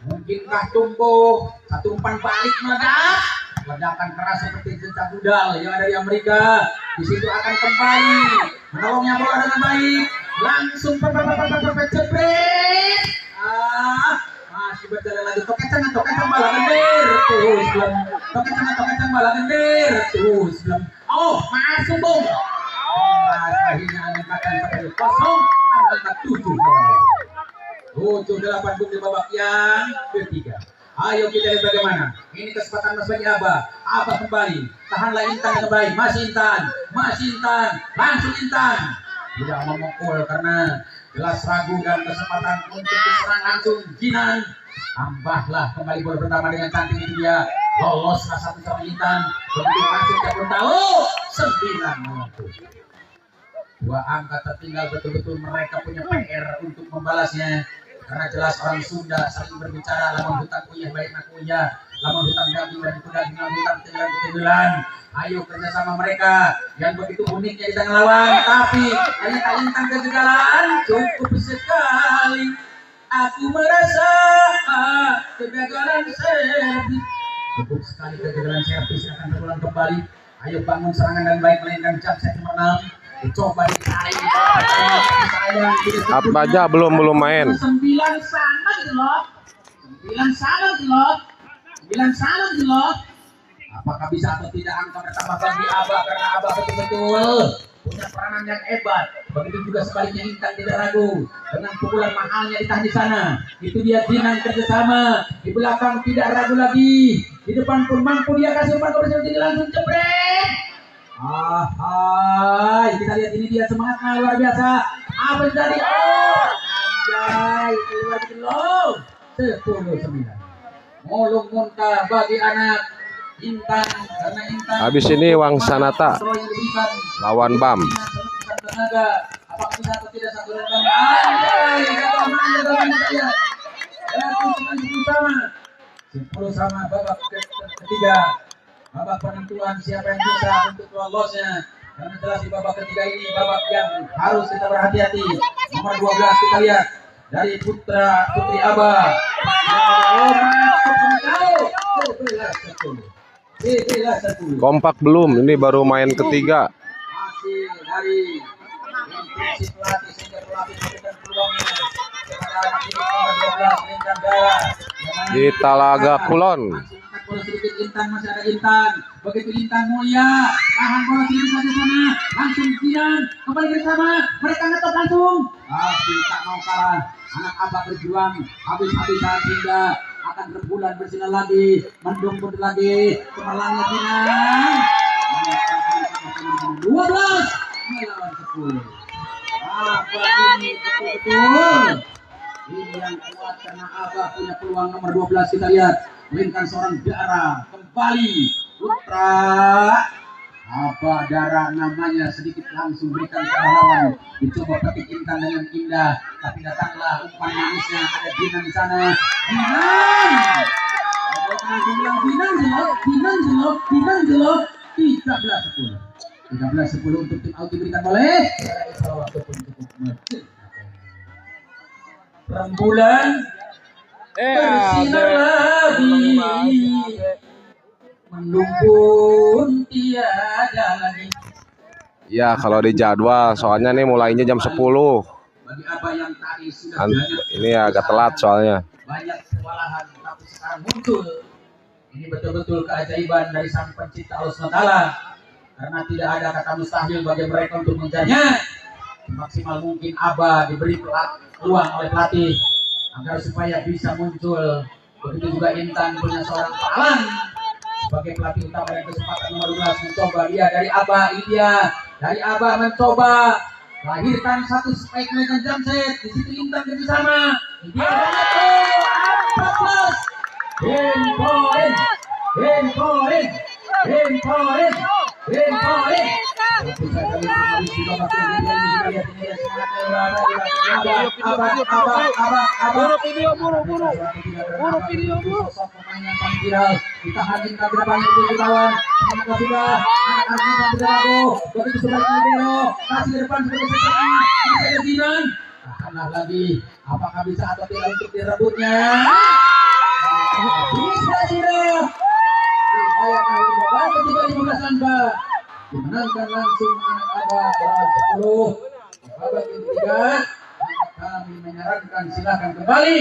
Mungkinkah tumbuh satu umpan balik meledak, ledakan keras seperti jejak rudal yang ada di Amerika. Di situ akan kembali menolongnya bola dengan baik, langsung jebret. Masih berjalan lagi tokecang bala gender terus belum tokecang bala gender terus belum. Oh masuk bung. Akhirnya menempatkan seperti kosong angka 7-8 bung di babak yang ketiga. Ayo kita lihat bagaimana. Ini kesempatan Mas bagi Aba. Aba kembali. Tahanlah Intan dengan baik. Masih Intan. Langsung Intan. Tidak memukul karena jelas ragu dan kesempatan untuk diserang langsung Jinan. Tambahlah kembali bola pertama dengan cantik itu dia. Loloslah satu sama Intan. Begitu masuk ke pun tahu 9-1. Dua angka tertinggal betul-betul mereka punya PR untuk membalasnya. Karena jelas orang Sunda saling berbicara lamun hutang uyah baik nak uyah, lamun hutang daging dan daging, lamun hutang tenggelan. Ayo kerjasama mereka yang begitu uniknya di tengah lawan, tapi ternyata Intan kegagalan cukup sekali. Aku merasa kegagalan servis, cukup sekali kegagalan servis akan terulang kembali. Ayo bangun serangan dan baik melainkan jam set nomor 6. Coba ditarik apa aja belum main. 9 sana gitu loh. 9 sana gitu loh. Apakah bisa atau tidak angka bertambah bagi Aba karena Aba betul-betul punya peranan yang hebat. Begitu juga sebaliknya Intan tidak ragu dengan pukulan mahalnya ditahan di sana. Itu dia Jinan kerjasama di belakang tidak ragu lagi. Di depan pun mampu dia kasih umpan ke jadi langsung jebret. Kita lihat ini dia semangatnya luar biasa. Apa yang tadi? Anjay, keluar belum? 10-9. Mulung muntah bagi anak Intan karena Intan. Habis ini Wang Sanata lawan BAM. Apakah bisa atau tidak satu renggang? Anjay, 10 sama babak ketiga. Babak penentuan siapa yang bisa untuk lolosnya. Karena jelas di babak ketiga ini babak yang harus kita berhati-hati. Nomor 12 kita lihat dari Putri Aba. Kompak belum, ini baru main ketiga. Hasil dari instruksi pelatih sehingga pelatih memberikan peluangnya kepada anak ini nomor 12 Lintan Dara Di Talaga Kulon. bola sedikit Intan, masih ada Intan. Begitu Intan mulia, tahan bola sedikit saja sana. Langsung Jinan kembali bersama. Mereka ngetop langsung. Tapi tak mau kalah. Anak Abah berjuang habis-habisan hingga akan rembulan bersinar lagi, mendung pun lagi. Cemerlangnya Jinan. 12 melawan 10. Abah ini betul-betul ini yang kuat karena Abah punya peluang nomor 12 kita lihat. Melainkan seorang Dara kembali Putra Abah Dara namanya sedikit langsung berikan ke lawan. Dicoba petik Intan dengan indah, tapi datanglah umpan manisnya. Ada Jinan di sana. Jinan jelok 13-10 untuk tim out diberikan oleh rembulan bersinar lagi, mendung pun tiada lagi. Ya kalau di jadwal soalnya nih mulainya jam 10. Bagi apa yang tadi sudah Ini agak telat soalnya. banyak kewalahan, tapi sekarang muncul. Ini betul-betul keajaiban dari Sang Pencipta Allah SWT. Karena tidak ada kata mustahil bagi mereka untuk mengejarnya. Maksimal mungkin Abah diberi peluang oleh pelatih agar supaya bisa muncul. Begitu juga Intan punya seorang pahlawan sebagai pelatih utama dan kesempatan nomor 12 mencoba dia dari Abah. Ini dia dari Abah mencoba lahirkan satu spike dengan jam set. Di situ Intan kerjasama. Dia 14 Ditahan di depan itu lawan. Semoga sudah anak-anak berlaku. Begitu sebagai libero, kasih ke depan sebagai serangan. Bisa ada Zidan. Tahanlah lagi. Apakah bisa atau tidak untuk direbutnya? Bisa sudah. Ayat akhir babak ketiga 15 angka. Dimenangkan langsung anak abah berat 10. Babak ketiga kami menyarankan silakan kembali.